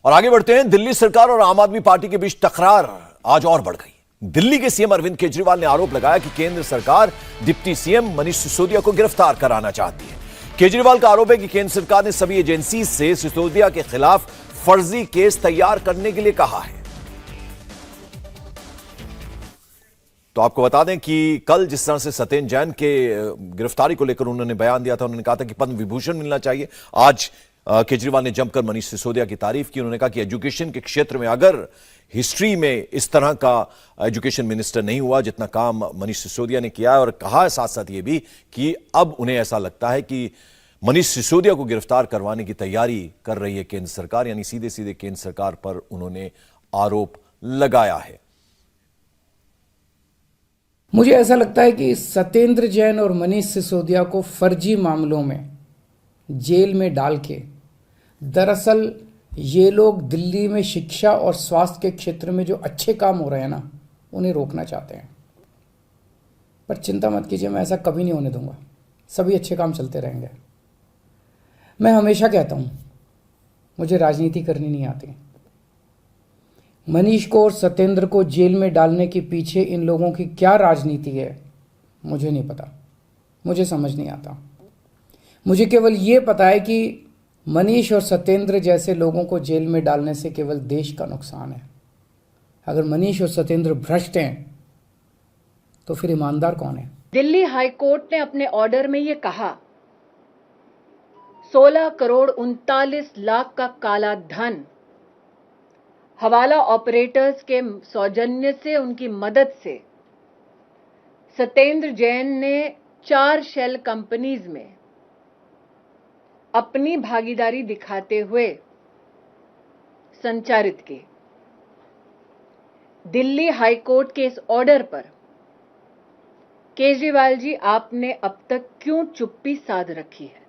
और आगे बढ़ते हैं। दिल्ली सरकार और आम आदमी पार्टी के बीच तकरार आज और बढ़ गई। दिल्ली के सीएम अरविंद केजरीवाल ने आरोप लगाया कि केंद्र सरकार डिप्टी सीएम मनीष सिसोदिया को गिरफ्तार कराना चाहती है। केजरीवाल का आरोप है कि केंद्र सरकार ने सभी एजेंसी से सिसोदिया के खिलाफ फर्जी केस तैयार करने के लिए कहा है। तो आपको बता दें कि कल जिस तरह से सत्येंद्र जैन के गिरफ्तारी को लेकर उन्होंने बयान दिया था, उन्होंने कहा था कि पद्म विभूषण मिलना चाहिए। आज केजरीवाल ने जमकर मनीष सिसोदिया की तारीफ की। उन्होंने कहा कि एजुकेशन के क्षेत्र में अगर हिस्ट्री में इस तरह का एजुकेशन मिनिस्टर नहीं हुआ जितना काम मनीष सिसोदिया ने किया है, और कहा साथ साथ ये भी कि अब उन्हें ऐसा लगता है कि मनीष सिसोदिया को गिरफ्तार करवाने की तैयारी कर रही है केंद्र सरकार, यानी सीधे सीधे केंद्र सरकार पर उन्होंने आरोप लगाया है। मुझे ऐसा लगता है कि सत्येंद्र जैन और मनीष सिसोदिया को फर्जी मामलों में जेल में डाल के दरअसल ये लोग दिल्ली में शिक्षा और स्वास्थ्य के क्षेत्र में जो अच्छे काम हो रहे हैं ना, उन्हें रोकना चाहते हैं। पर चिंता मत कीजिए, मैं ऐसा कभी नहीं होने दूंगा। सभी अच्छे काम चलते रहेंगे। मैं हमेशा कहता हूँ मुझे राजनीति करनी नहीं आती। मनीष को और सत्येंद्र को जेल में डालने के पीछे इन लोगों की क्या राजनीति है मुझे नहीं पता, मुझे समझ नहीं आता। मुझे केवल ये पता है कि मनीष और सत्येंद्र जैसे लोगों को जेल में डालने से केवल देश का नुकसान है। अगर मनीष और सत्येंद्र भ्रष्ट हैं तो फिर ईमानदार कौन है? दिल्ली हाई कोर्ट ने अपने ऑर्डर में ये कहा 16 करोड़ 39 लाख का काला धन हवाला ऑपरेटर्स के सौजन्य से, उनकी मदद से सत्येंद्र जैन ने 4 शेल कंपनीज में अपनी भागीदारी दिखाते हुए संचारित की। दिल्ली हाई कोर्ट के इस ऑर्डर पर केजरीवाल जी, आपने अब तक क्यों चुप्पी साध रखी है?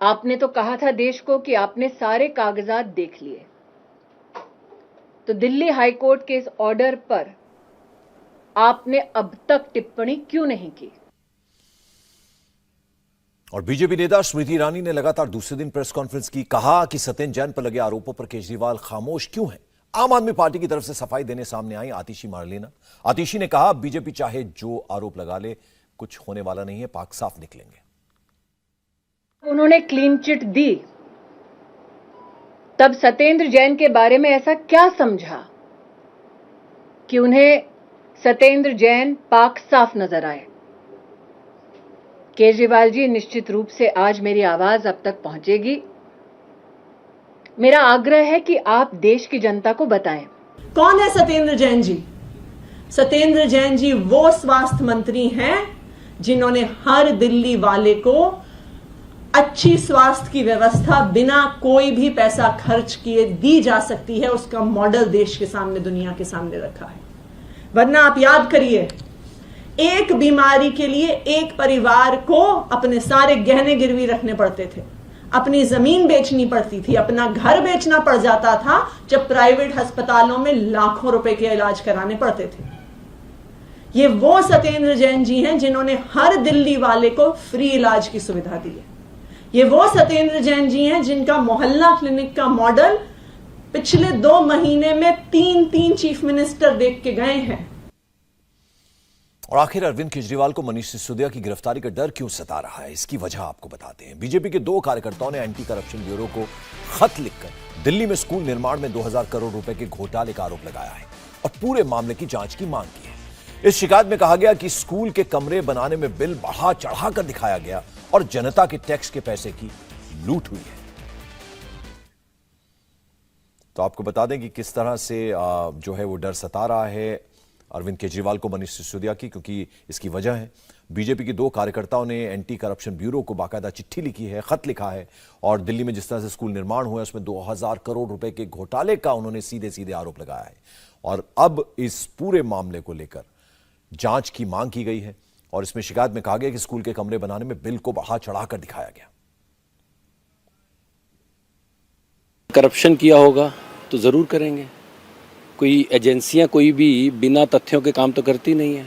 आपने तो कहा था देश को कि आपने सारे कागजात देख लिए, तो दिल्ली हाई कोर्ट के इस ऑर्डर पर आपने अब तक टिप्पणी क्यों नहीं की? और बीजेपी नेता स्मृति ईरानी ने लगातार दूसरे दिन प्रेस कॉन्फ्रेंस की। कहा कि सत्येंद्र जैन पर लगे आरोपों पर केजरीवाल खामोश क्यों है। आम आदमी पार्टी की तरफ से सफाई देने सामने आई आतिशी मारलेना। आतिशी ने कहा बीजेपी चाहे जो आरोप लगा ले, कुछ होने वाला नहीं है, पाक साफ निकलेंगे। उन्होंने क्लीन चिट दी, तब सत्येंद्र जैन के बारे में ऐसा क्या समझा कि उन्हें सत्येंद्र जैन पाक साफ नजर आए? केजरीवाल जी, निश्चित रूप से आज मेरी आवाज अब तक पहुंचेगी। मेरा आग्रह है कि आप देश की जनता को बताएं कौन है सत्येंद्र जैन जी। सत्येंद्र जैन जी वो स्वास्थ्य मंत्री हैं जिन्होंने हर दिल्ली वाले को अच्छी स्वास्थ्य की व्यवस्था बिना कोई भी पैसा खर्च किए दी जा सकती है, उसका मॉडल देश के सामने, दुनिया के सामने रखा है। वरना आप याद करिए, एक बीमारी के लिए एक परिवार को अपने सारे गहने गिरवी रखने पड़ते थे, अपनी जमीन बेचनी पड़ती थी, अपना घर बेचना पड़ जाता था जब प्राइवेट अस्पतालों में लाखों रुपए के इलाज कराने पड़ते थे। ये वो सत्येंद्र जैन जी हैं जिन्होंने हर दिल्ली वाले को फ्री इलाज की सुविधा दी है। ये वो सत्येंद्र जैन जी हैं जिनका मोहल्ला क्लिनिक का मॉडल पिछले 2 महीने में 3 चीफ मिनिस्टर देख के गए हैं। और आखिर अरविंद केजरीवाल को मनीष सिसोदिया की गिरफ्तारी का डर क्यों सता रहा है, इसकी वजह आपको बताते हैं। बीजेपी के 2 कार्यकर्ताओं ने एंटी करप्शन ब्यूरो को खत लिखकर दिल्ली में स्कूल निर्माण में 2000 करोड़ रुपए के घोटाले का आरोप लगाया है और पूरे मामले की जांच की मांग की है। इस शिकायत में कहा गया कि स्कूल के कमरे बनाने में बिल बढ़ा चढ़ाकर दिखाया गया और जनता के टैक्स के पैसे की लूट हुई है। तो आपको बता दें कि किस तरह से जो है वो डर सता रहा है अरविंद केजरीवाल को मनीष सिसोदिया की, क्योंकि इसकी वजह है बीजेपी के 2 कार्यकर्ताओं ने एंटी करप्शन ब्यूरो को बाकायदा चिट्ठी लिखी है, खत लिखा है, और दिल्ली में जिस तरह से स्कूल निर्माण हुआ है उसमें 2000 करोड़ रुपए के घोटाले का उन्होंने सीधे सीधे आरोप लगाया है। और अब इस पूरे मामले को लेकर जांच की मांग की गई है और इसमें शिकायत में कहा गया कि स्कूल के कमरे बनाने में बिल को बढ़ा चढ़ाकर दिखाया गया। करप्शन किया होगा तो जरूर करेंगे। कोई एजेंसियां कोई भी बिना तथ्यों के काम तो करती नहीं है।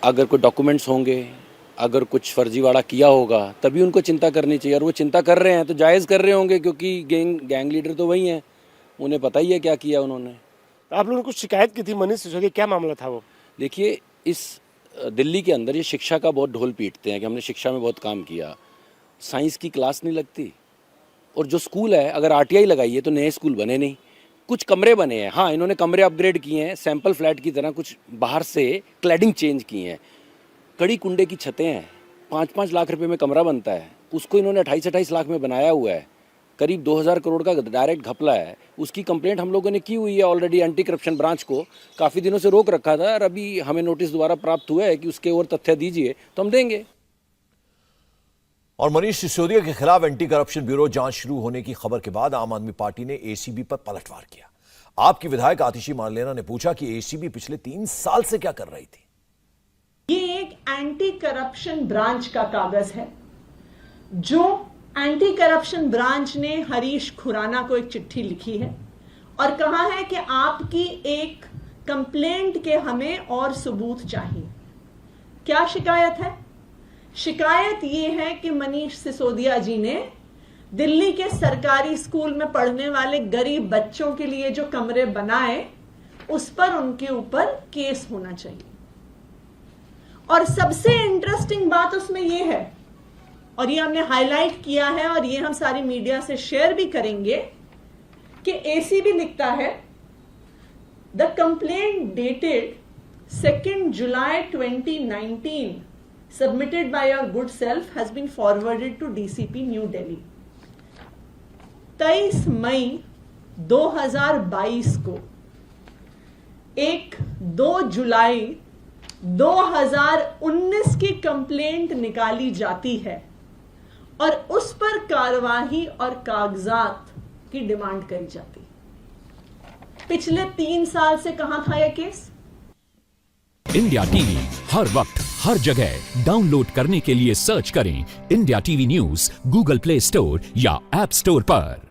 अगर कोई डॉक्यूमेंट्स होंगे, अगर कुछ फर्जीवाड़ा किया होगा तभी उनको चिंता करनी चाहिए, और वो चिंता कर रहे हैं तो जायज़ कर रहे होंगे, क्योंकि गैंग लीडर तो वही हैं, उन्हें पता ही है क्या किया उन्होंने। तो आप लोगों ने कुछ शिकायत की थी मनीष सिसोदिया, क्या मामला था वो? देखिए, इस दिल्ली के अंदर ये शिक्षा का बहुत ढोल पीटते हैं कि हमने शिक्षा में बहुत काम किया, साइंस की क्लास नहीं लगती, और जो स्कूल है अगर आरटीआई लगाई है तो नए स्कूल बने नहीं, कुछ कमरे बने हैं। हाँ, इन्होंने कमरे अपग्रेड किए हैं, सैंपल फ्लैट की तरह कुछ बाहर से क्लैडिंग चेंज की हैं, कड़ी कुंडे की छतें हैं, 5-5 लाख रुपए में कमरा बनता है, उसको इन्होंने 28-28 लाख में बनाया हुआ है, करीब 2000 करोड़ का डायरेक्ट घपला है। उसकी कंप्लेंट हम लोगों ने की हुई है ऑलरेडी, एंटी करप्शन ब्रांच को काफ़ी दिनों से रोक रखा था, और अभी हमें नोटिस दोबारा प्राप्त हुआ है कि उसके और तथ्य दीजिए तो हम देंगे। और मनीष सिसोदिया के खिलाफ एंटी करप्शन ब्यूरो जांच शुरू होने की खबर के बाद आम आदमी पार्टी ने एसीबी पर पलटवार किया। आपकी विधायक आतिशी मारलेना ने पूछा कि एसीबी पिछले 3 साल से क्या कर रही थी। ये एक एंटी करप्शन ब्रांच का कागज है, जो एंटी करप्शन ब्रांच ने हरीश खुराना को एक चिट्ठी लिखी है और कहा है कि आपकी एक कंप्लेंट के हमें और सबूत चाहिए। क्या शिकायत है? शिकायत ये है कि मनीष सिसोदिया जी ने दिल्ली के सरकारी स्कूल में पढ़ने वाले गरीब बच्चों के लिए जो कमरे बनाए, उस पर उनके ऊपर केस होना चाहिए। और सबसे इंटरेस्टिंग बात उसमें यह है, और ये हमने हाईलाइट किया है और ये हम सारी मीडिया से शेयर भी करेंगे, कि एसीबी लिखता है, the complaint dated 2 July 2019 submitted by your good self has been forwarded to DCP New Delhi। 23 मई 2022 को 2 जुलाई 2019 की कंप्लेंट निकाली जाती है और उस पर कार्यवाही और कागजात की डिमांड करी जाती है। पिछले 3 साल से कहां था यह केस? इंडिया टीवी हर वक्त हर जगह डाउनलोड करने के लिए सर्च करें India TV news Google play store या ऐप स्टोर पर।